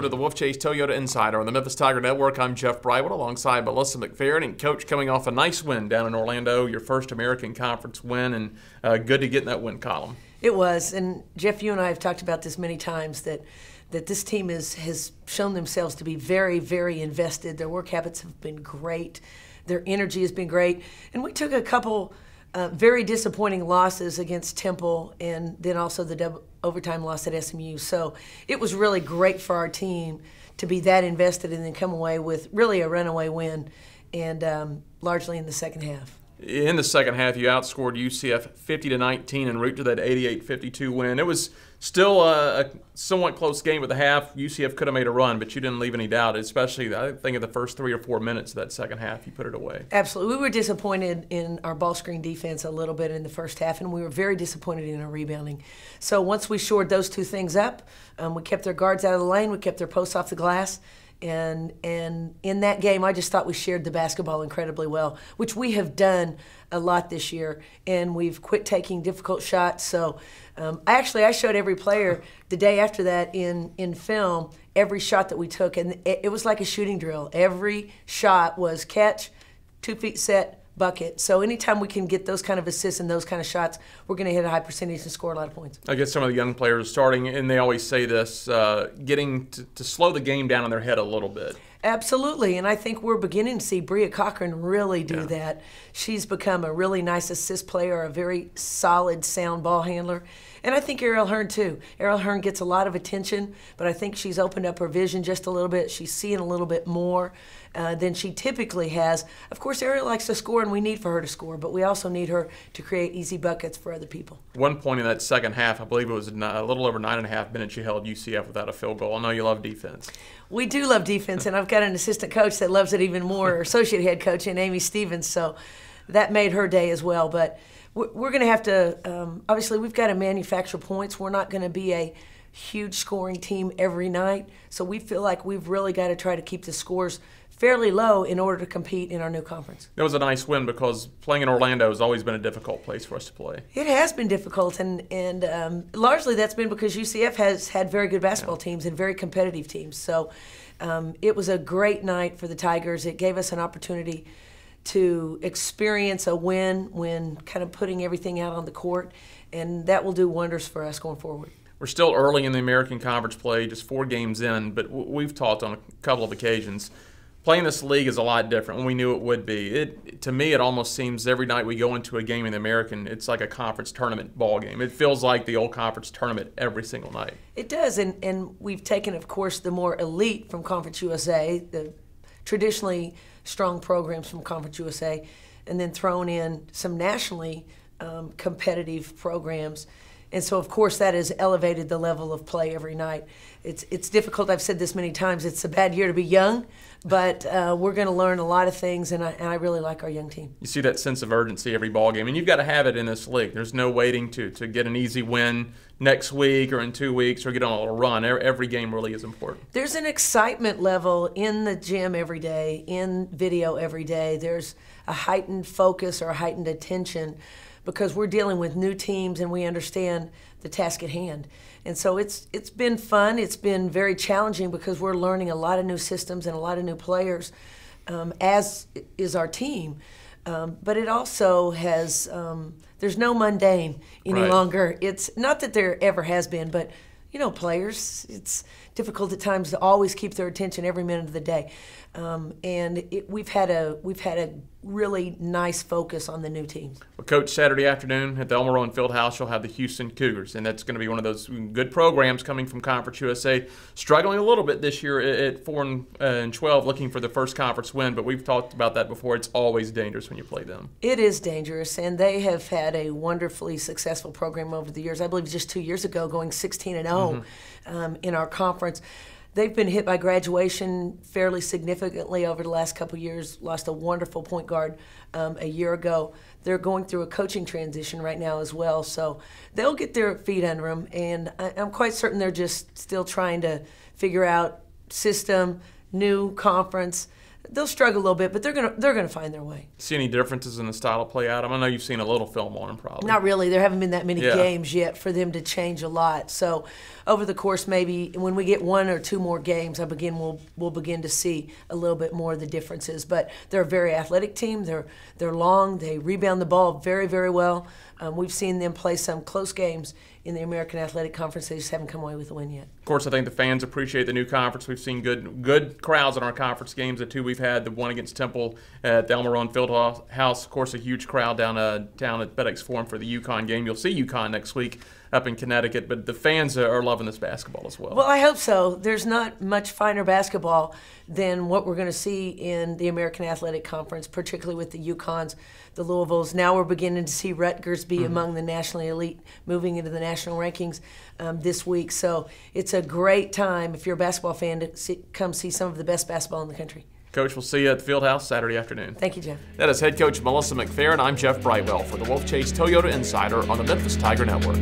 to the Wolfchase Toyota Insider on the Memphis Tiger Network. I'm Jeff Brightwell alongside Melissa McFerrin. And Coach, coming off a nice win down in Orlando, your first American Conference win, and good to get in that win column. It was. And Jeff, you and I have talked about this many times, that this team has shown themselves to be very, very invested. Their work habits have been great. Their energy has been great. And we took a couple very disappointing losses against Temple and then also the double overtime loss at SMU. So it was really great for our team to be that invested and then come away with really a runaway win, and largely in the second half. In the second half, you outscored UCF 50-19 en route to that 88-52 win. It was still a somewhat close game at the half. UCF could have made a run, but you didn't leave any doubt, especially I think in the first 3 or 4 minutes of that second half, you put it away. Absolutely. We were disappointed in our ball screen defense a little bit in the first half, and we were very disappointed in our rebounding. So once we shored those two things up, we kept their guards out of the lane, we kept their posts off the glass, and in that game, I just thought we shared the basketball incredibly well, which we have done a lot this year, and we've quit taking difficult shots. So I showed every player the day after that in film every shot that we took, and it was like a shooting drill. Every shot was catch, 2 feet set, bucket. So anytime we can get those kind of assists and those kind of shots, we're going to hit a high percentage and score a lot of points. I guess some of the young players starting, and they always say this, getting to slow the game down in their head a little bit. Absolutely, and I think we're beginning to see Bria Cochran really do that. She's become a really nice assist player, a very solid, sound ball handler. And I think Ariel Hearn, too. Ariel Hearn gets a lot of attention, but I think she's opened up her vision just a little bit. She's seeing a little bit more than she typically has. Of course, Ariel likes to score, and we need for her to score, but we also need her to create easy buckets for other people. One point in that second half, I believe it was a little over 9.5 minutes, you held UCF without a field goal. I know you love defense. We do love defense, and I've got an assistant coach that loves it even more, associate head coach, and Amy Stevens, so that made her day as well. But we're going to have to, obviously, we've got to manufacture points. We're not going to be a huge scoring team every night, so we feel like we've really got to try to keep the scores fairly low in order to compete in our new conference. It was a nice win because playing in Orlando has always been a difficult place for us to play. It has been difficult, and largely that's been because UCF has had very good basketball teams and very competitive teams. So it was a great night for the Tigers. It gave us an opportunity to experience a win when kind of putting everything out on the court, and that will do wonders for us going forward. We're still early in the American Conference play, just 4 games in, but we've talked on a couple of occasions. Playing this league is a lot different than we knew it would be. To me, it almost seems every night we go into a game in the American, it's like a conference tournament ball game. It feels like the old conference tournament every single night. It does, and we've taken, of course, the more elite from Conference USA, the traditionally strong programs from Conference USA, and then thrown in some nationally competitive programs. And so, of course, that has elevated the level of play every night. It's difficult. I've said this many times. It's a bad year to be young, but we're going to learn a lot of things, and I really like our young team. You see that sense of urgency every ball game, and you've got to have it in this league. There's no waiting to get an easy win next week or in 2 weeks or get on a little run. Every game really is important. There's an excitement level in the gym every day, in video every day. There's a heightened focus or a heightened attention because we're dealing with new teams and we understand the task at hand. And so it's been fun. It's been very challenging because we're learning a lot of new systems and a lot of new players, as is our team. But it also has, there's no mundane any longer. It's not that there ever has been, but you know, players, it's difficult at times to always keep their attention every minute of the day. We've had a really nice focus on the new teams. Well, Coach, Saturday afternoon at the El Morone Fieldhouse, you'll have the Houston Cougars, and that's going to be one of those good programs coming from Conference USA. Struggling a little bit this year at 4-12, looking for the first conference win, but we've talked about that before. It's always dangerous when you play them. It is dangerous, and they have had a wonderfully successful program over the years. I believe just 2 years ago, going 16-0 in our conference. They've been hit by graduation fairly significantly over the last couple of years, lost a wonderful point guard a year ago. They're going through a coaching transition right now as well, so they'll get their feet under them, and I'm quite certain they're just still trying to figure out system, new conference, they'll struggle a little bit, but they're gonna find their way. See any differences in the style of play, Adam? I know you've seen a little film on them, probably. Not really. There haven't been that many games yet for them to change a lot. So over the course, maybe when we get 1 or 2 more games, we'll begin to see a little bit more of the differences. But they're a very athletic team. They're long. They rebound the ball very, very well. We've seen them play some close games in the American Athletic Conference. They just haven't come away with a win yet. Of course, I think the fans appreciate the new conference. We've seen good crowds in our conference games. The 2 we've had, the one against Temple at the Elmer Fieldhouse. Of course, a huge crowd down at FedEx Forum for the UConn game. You'll see UConn next week up in Connecticut, but the fans are loving this basketball as well. Well, I hope so. There's not much finer basketball than what we're going to see in the American Athletic Conference, particularly with the UConns, the Louisvilles. Now we're beginning to see Rutgers be among the nationally elite, moving into the national rankings this week. So it's a great time, if you're a basketball fan, to come see some of the best basketball in the country. Coach, we'll see you at the Fieldhouse Saturday afternoon. Thank you, Jeff. That is head coach Melissa McFerrin. I'm Jeff Brightwell for the Wolfchase Toyota Insider on the Memphis Tiger Network.